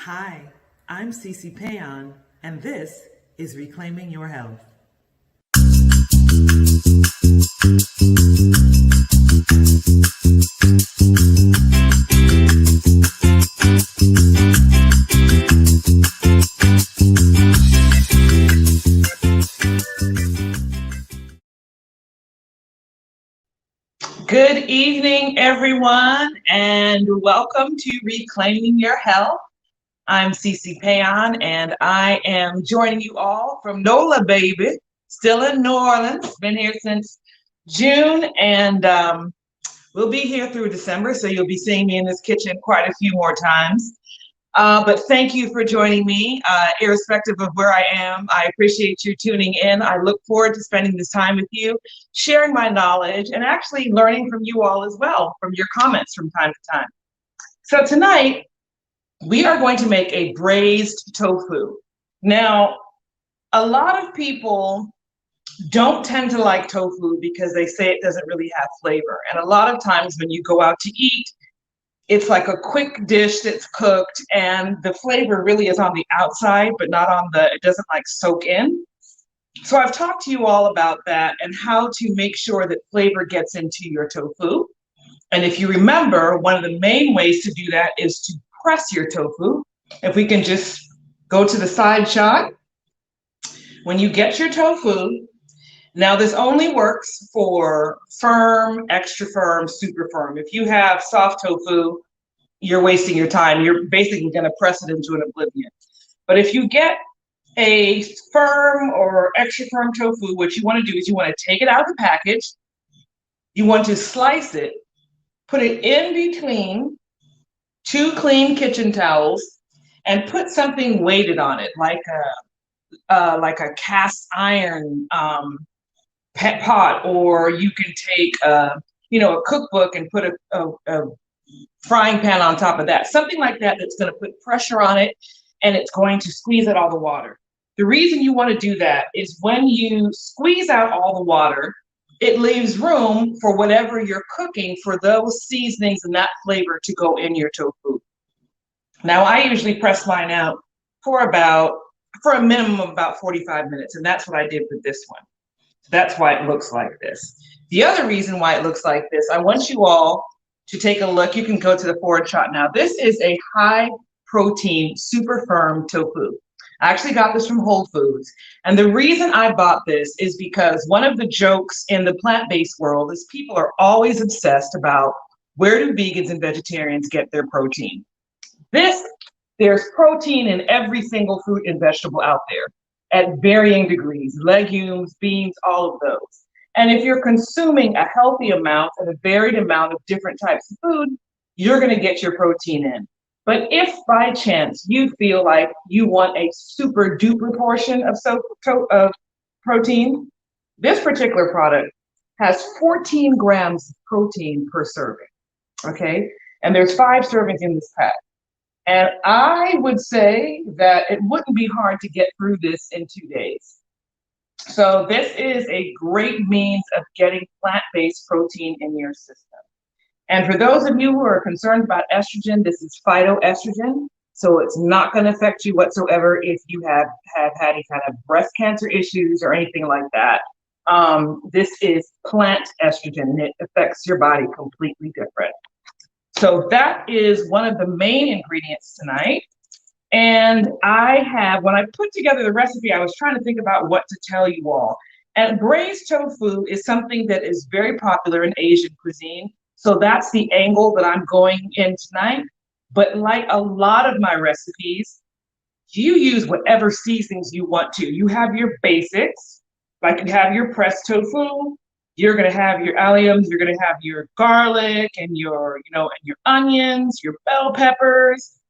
Hi, I'm C.C. Péan, and this is Reclaiming Your Health. Good evening, everyone, and welcome to Reclaiming Your Health. I'm C.C. Péan, and I am joining you all from NOLA, baby, still in New Orleans. Been here since June, and we'll be here through December, so you'll be seeing me in this kitchen quite a few more times. But thank you for joining me, irrespective of where I am. I appreciate you tuning in. I look forward to spending this time with you, sharing my knowledge, and actually learning from you all as well, from your comments from time to time. So tonight, we are going to make a braised tofu. Now, a lot of people don't tend to like tofu because they say it doesn't really have flavor. And a lot of times when you go out to eat, it's like a quick dish that's cooked and the flavor really is on the outside, but not on it doesn't like soak in. So I've talked to you all about that and how to make sure that flavor gets into your tofu. And if you remember, one of the main ways to do that is to press your tofu. If we can just go to the side shot. When you get your tofu, now this only works for firm, extra firm, super firm. If you have soft tofu, you're wasting your time. You're basically going to press it into an oblivion. But if you get a firm or extra firm tofu, what you want to do is you want to take it out of the package. You want to slice it, put it in between two clean kitchen towels, and put something weighted on it, like a cast iron pot, or you can take a cookbook and put a frying pan on top of that, something like that that's going to put pressure on it and it's going to squeeze out all the water. The reason you want to do that is when you squeeze out all the water, it leaves room for whatever you're cooking for those seasonings and that flavor to go in your tofu. Now, I usually press mine out for a minimum of about 45 minutes, and that's what I did with this one. That's why it looks like this. The other reason why it looks like this, I want you all to take a look. You can go to the forward shot now. This is a high protein, super firm tofu. I actually got this from Whole Foods. And the reason I bought this is because one of the jokes in the plant-based world is people are always obsessed about where do vegans and vegetarians get their protein. There's protein in every single fruit and vegetable out there at varying degrees, legumes, beans, all of those. And if you're consuming a healthy amount and a varied amount of different types of food, you're going to get your protein in. But if by chance you feel like you want a super duper portion of protein, this particular product has 14 grams of protein per serving, okay? And there's 5 servings in this pack. And I would say that it wouldn't be hard to get through this in 2 days. So this is a great means of getting plant-based protein in your system. And for those of you who are concerned about estrogen, this is phytoestrogen. So it's not going to affect you whatsoever if you have had any kind of breast cancer issues or anything like that. This is plant estrogen, and it affects your body completely different. So that is one of the main ingredients tonight. And when I put together the recipe, I was trying to think about what to tell you all. And braised tofu is something that is very popular in Asian cuisine. So that's the angle that I'm going in tonight. But like a lot of my recipes, you use whatever seasonings you want to. You have your basics, like you have your pressed tofu. You're going to have your alliums, you're going to have your garlic and your onions, your bell peppers.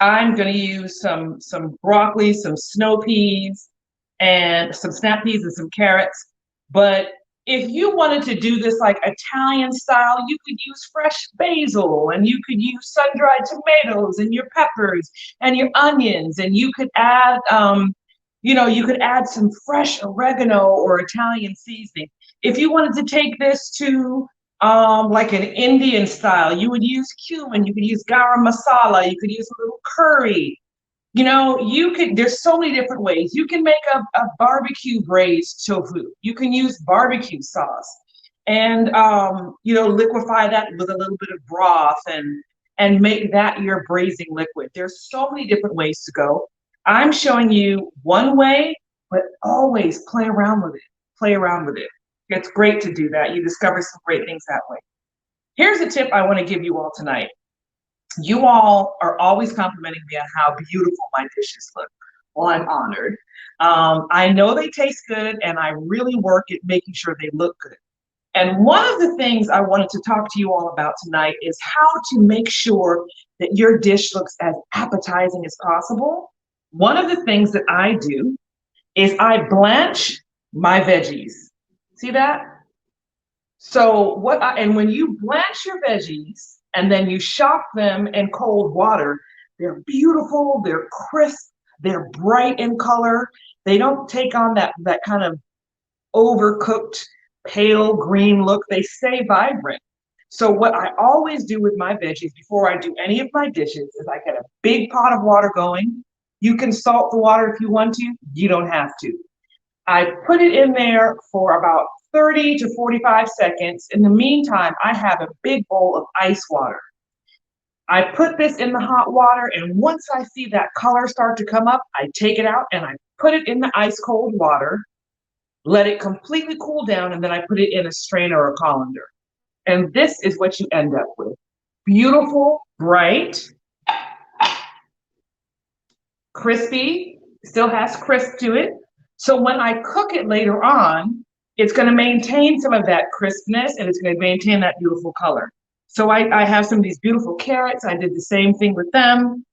I'm going to use some broccoli, some snow peas, and some snap peas and some carrots. But if you wanted to do this like Italian style, you could use fresh basil, and you could use sun-dried tomatoes and your peppers and your onions, and you could add some fresh oregano or Italian seasoning. If you wanted to take this to like an Indian style. You would use cumin, you could use garam masala, you could use a little curry. There's so many different ways. You can make a barbecue braised tofu. You can use barbecue sauce and, liquefy that with a little bit of broth and make that your braising liquid. There's so many different ways to go. I'm showing you one way, but always play around with it. Play around with it. It's great to do that. You discover some great things that way. Here's a tip I want to give you all tonight. You all are always complimenting me on how beautiful my dishes look. Well, I'm honored. I know they taste good, and I really work at making sure they look good. And one of the things I wanted to talk to you all about tonight is how to make sure that your dish looks as appetizing as possible. One of the things that I do is I blanch my veggies. See that? So when you blanch your veggies and then you shock them in cold water, they're beautiful, they're crisp, they're bright in color. They don't take on that kind of overcooked pale green look. They stay vibrant. So what I always do with my veggies before I do any of my dishes is I get a big pot of water going. You can salt the water if you want to. You don't have to. I put it in there for about 30 to 45 seconds. In the meantime, I have a big bowl of ice water. I put this in the hot water, and once I see that color start to come up, I take it out and I put it in the ice cold water, let it completely cool down, and then I put it in a strainer or a colander. And this is what you end up with. Beautiful, bright, crispy, still has crisp to it. So when I cook it later on, it's going to maintain some of that crispness, and it's going to maintain that beautiful color. So I have some of these beautiful carrots. I did the same thing with them.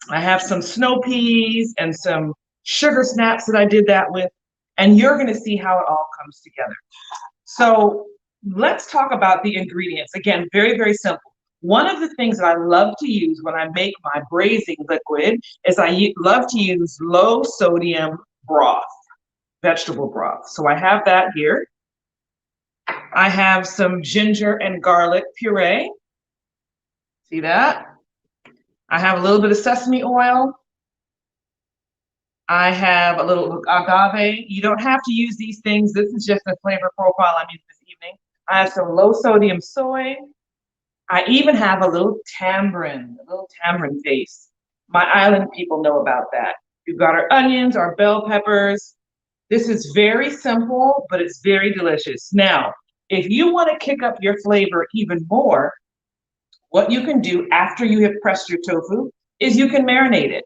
I have some snow peas and some sugar snaps that I did that with. And you're going to see how it all comes together. So let's talk about the ingredients. Again, very, very simple. One of the things that I love to use when I make my braising liquid is I love to use low sodium broth, vegetable broth. So I have that here. I have some ginger and garlic puree. See that? I have a little bit of sesame oil. I have a little agave. You don't have to use these things. This is just a flavor profile I'm using this evening. I have some low sodium soy. I even have a little tamarind paste. My island people know about that. We've got our onions, our bell peppers. This is very simple, but it's very delicious. Now, if you want to kick up your flavor even more, what you can do after you have pressed your tofu is you can marinate it,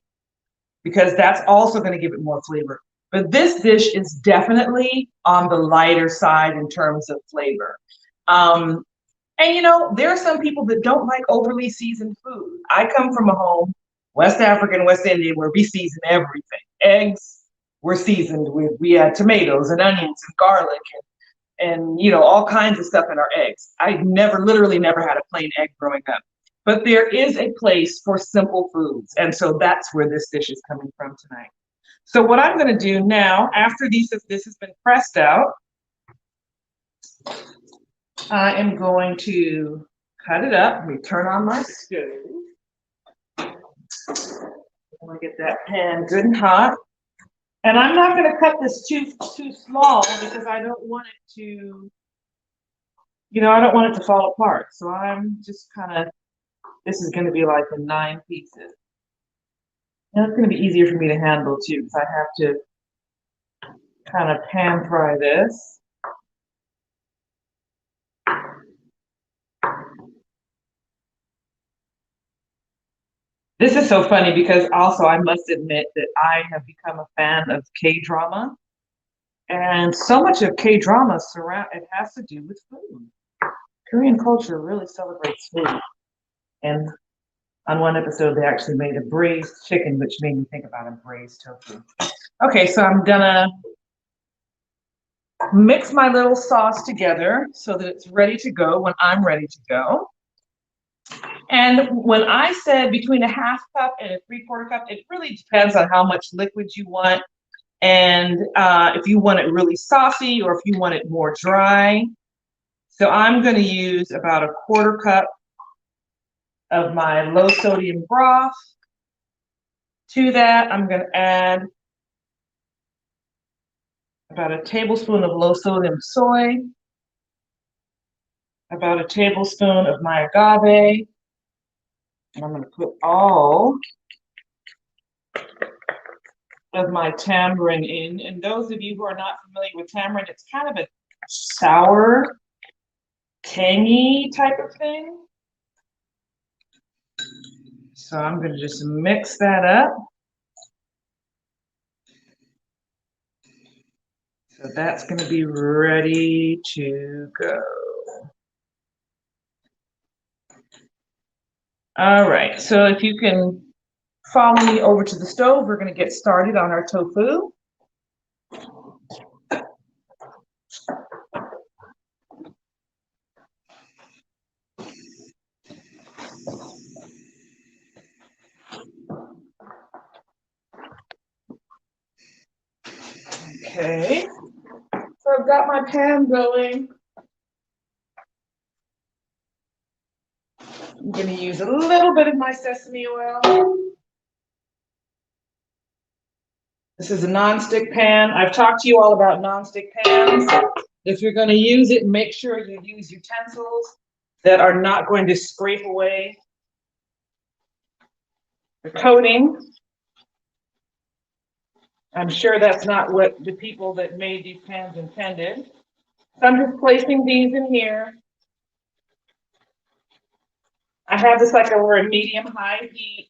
because that's also going to give it more flavor. But this dish is definitely on the lighter side in terms of flavor. There are some people that don't like overly seasoned food. I come from a home, West African, West Indian, where we season everything. Eggs were seasoned with, we had tomatoes and onions and garlic and all kinds of stuff in our eggs. I literally never had a plain egg growing up. But there is a place for simple foods. And so that's where this dish is coming from tonight. So what I'm going to do now, after this has been pressed out, I am going to cut it up. Let me turn on my stove. I want to get that pan good and hot. And I'm not going to cut this too small, because I don't want it to, I don't want it to fall apart. So I'm just this is going to be like in 9 pieces. And it's going to be easier for me to handle too, because I have to kind of pan fry this. This is so funny because also I must admit that I have become a fan of K-drama. And so much of K-drama it has to do with food. Korean culture really celebrates food. And on one episode, they actually made a braised chicken, which made me think about a braised tofu. Okay, so I'm gonna mix my little sauce together so that it's ready to go when I'm ready to go. And when I said between a half cup and a 3/4 cup, it really depends on how much liquid you want. And if you want it really saucy or if you want it more dry. So I'm going to use about a quarter cup of my low sodium broth. To that, I'm going to add about a tablespoon of low sodium soy, about a tablespoon of my agave, and I'm going to put all of my tamarind in. And those of you who are not familiar with tamarind, it's kind of a sour, tangy type of thing. So I'm going to just mix that up. So that's going to be ready to go. All right, so if you can follow me over to the stove, we're going to get started on our tofu. Okay, so I've got my pan going. I'm going to use a little bit of my sesame oil. This is a nonstick pan. I've talked to you all about nonstick pans. If you're going to use it, make sure you use utensils that are not going to scrape away the coating. I'm sure that's not what the people that made these pans intended. So I'm just placing these in here. I have this like over a medium-high heat.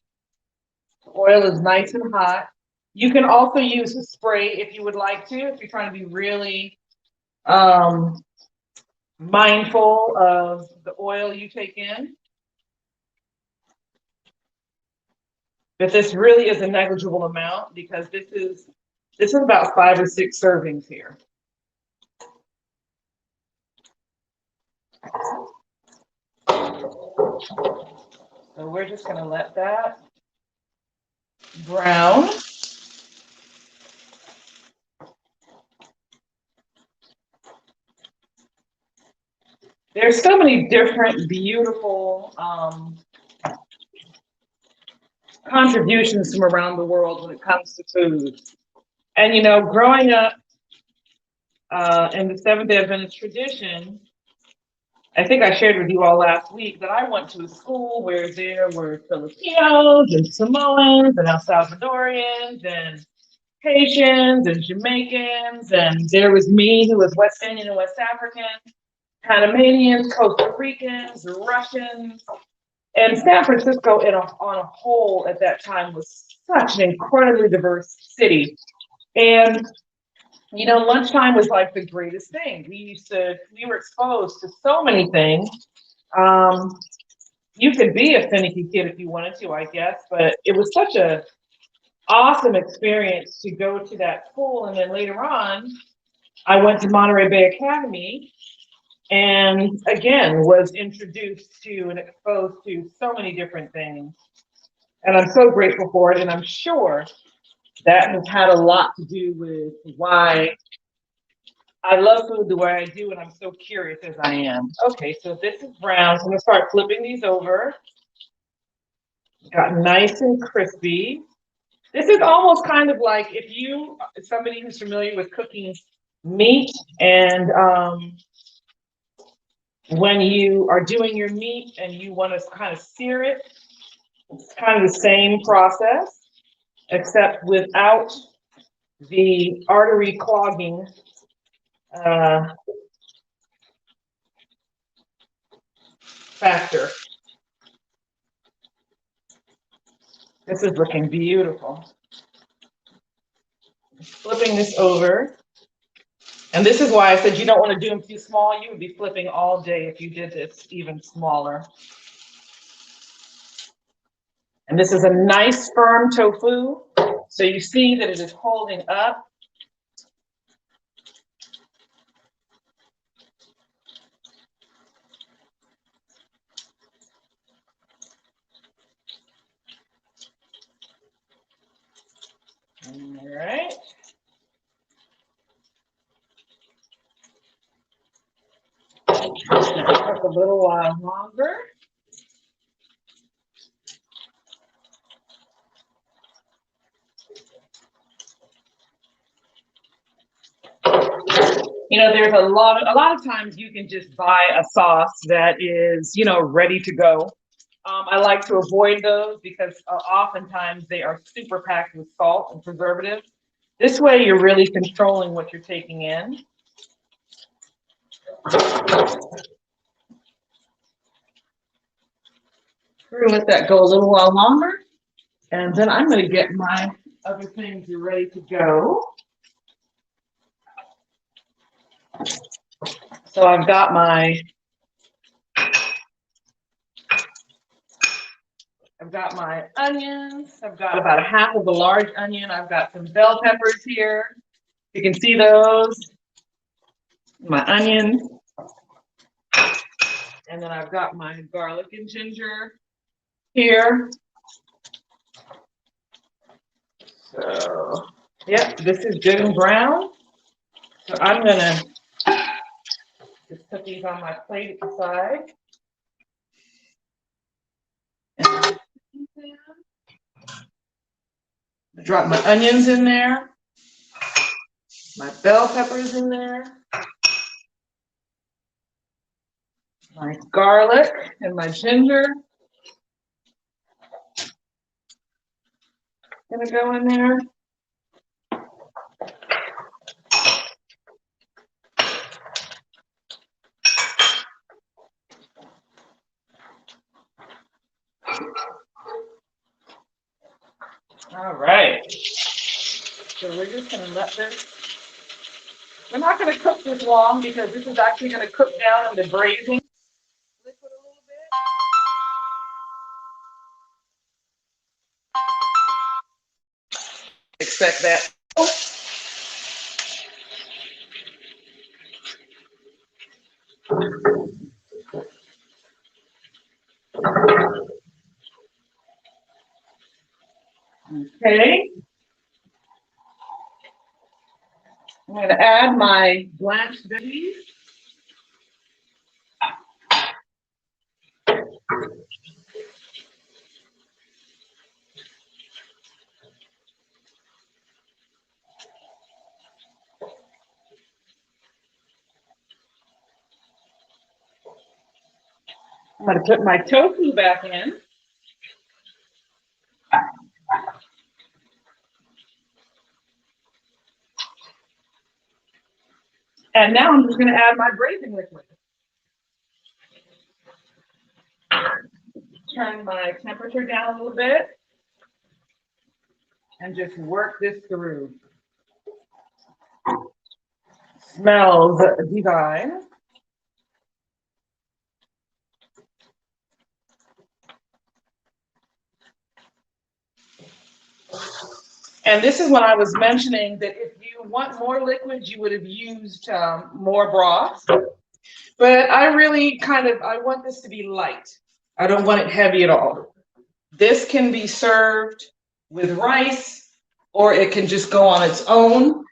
The oil is nice and hot. You can also use a spray if you would like to, if you're trying to be really mindful of the oil you take in. But this really is a negligible amount because this is about 5 or 6 servings here. So we're just going to let that brown. There's so many different beautiful contributions from around the world when it comes to food. And you know, growing up in the Seventh-day Adventist tradition, I think I shared with you all last week that I went to a school where there were Filipinos and Samoans and El Salvadorians and Haitians and Jamaicans, and there was me who was West Indian and West African, Panamanians, Costa Ricans, Russians. And San Francisco on a whole at that time was such an incredibly diverse city. And you know, lunchtime was like the greatest thing. We were exposed to so many things. You could be a finicky kid if you wanted to, I guess, but it was such a awesome experience to go to that school. And then later on, I went to Monterey Bay Academy and again was introduced to and exposed to so many different things. And I'm so grateful for it. And I'm sure that has had a lot to do with why I love food the way I do, and I'm so curious as I am. Okay, so this is brown. So I'm gonna start flipping these over. Got nice and crispy. This is almost kind of like if somebody who's familiar with cooking meat, and when you are doing your meat and you want to kind of sear it, it's kind of the same process, except without the artery clogging factor. This is looking beautiful. Flipping this over. And this is why I said you don't want to do them too small. You would be flipping all day if you did this even smaller. And this is a nice firm tofu. So you see that it is holding up. All right. cook a little while longer. You know, there's a lot of times you can just buy a sauce that is, you know, ready to go. I like to avoid those because oftentimes they are super packed with salt and preservatives. This way, you're really controlling what you're taking in. We're gonna let that go a little while longer, and then I'm gonna get my other things ready to go. So I've got my onions. I've got about a half of a large onion. I've got some bell peppers here. You can see those. My onions. And then I've got my garlic and ginger here. So, yep, this is good and brown. So I'm gonna just put these on my plate at the side. And drop my onions in there, my bell peppers in there, my garlic and my ginger. Gonna go in there. All right. So we're just gonna let this. We're not gonna cook this long because this is actually gonna cook down in the braising liquid a little bit. Expect that. Okay. I'm going to add my blanched veggies. I'm going to put my tofu back in. And now I'm just going to add my braising liquid. Turn my temperature down a little bit and just work this through. Smells divine. And this is when I was mentioning that if you want more liquids, you would have used more broth. But I really I want this to be light. I don't want it heavy at all. This can be served with rice, or it can just go on its own.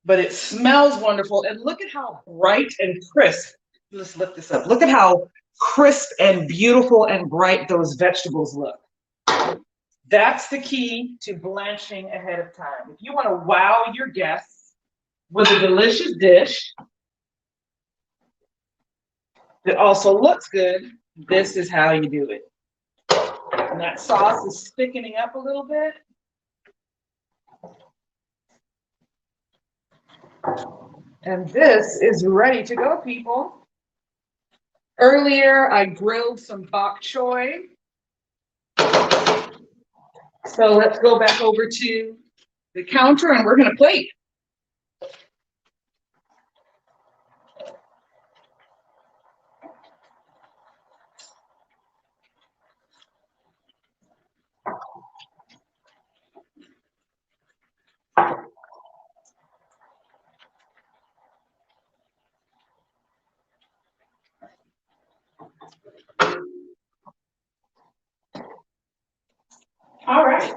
But it smells wonderful. And look at how bright and crisp. Let's lift this up. Look at how crisp and beautiful and bright those vegetables look. That's the key to blanching ahead of time. If you want to wow your guests with a delicious dish that also looks good, this is how you do it. And that sauce is thickening up a little bit. And this is ready to go, people. Earlier, I grilled some bok choy. So let's go back over to the counter and we're going to plate. All right.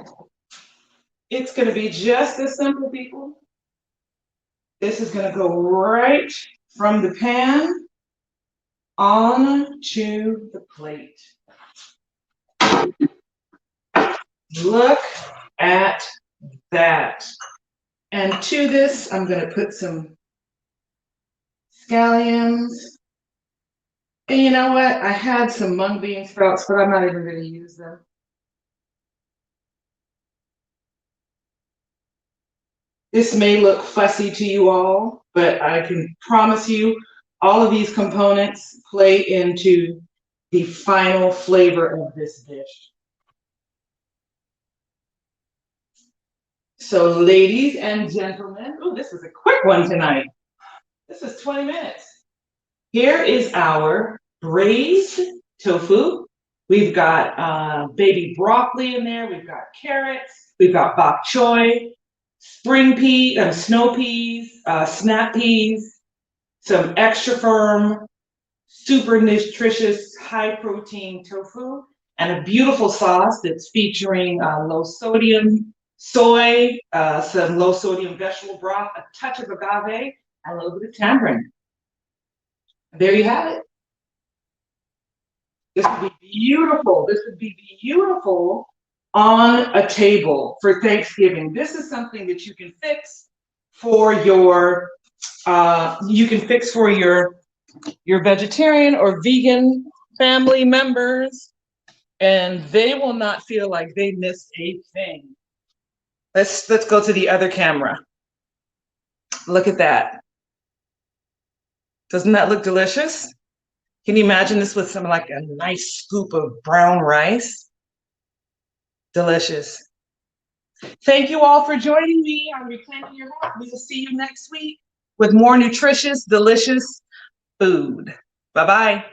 It's going to be just as simple, people. This is going to go right from the pan onto the plate. Look at that. And to this, I'm going to put some scallions. And you know what? I had some mung bean sprouts, but I'm not even going to use them. This may look fussy to you all, but I can promise you all of these components play into the final flavor of this dish. So ladies and gentlemen, oh, this was a quick one tonight. This is 20 minutes. Here is our braised tofu. We've got baby broccoli in there. We've got carrots. We've got bok choy, spring pea, snow peas, snap peas, some extra firm, super nutritious, high protein tofu, and a beautiful sauce that's featuring low sodium soy, some low sodium vegetable broth, a touch of agave, and a little bit of tamarind. There you have it. This would be beautiful. This would be beautiful on a table for Thanksgiving. This is something that you can fix for your your vegetarian or vegan family members, and they will not feel like they missed a thing. Let's go to the other camera. Look at that. Doesn't that look delicious? Can you imagine this with some like a nice scoop of brown rice? Delicious. Thank you all for joining me on Reclaiming Your Health. We will see you next week with more nutritious, delicious food. Bye-bye.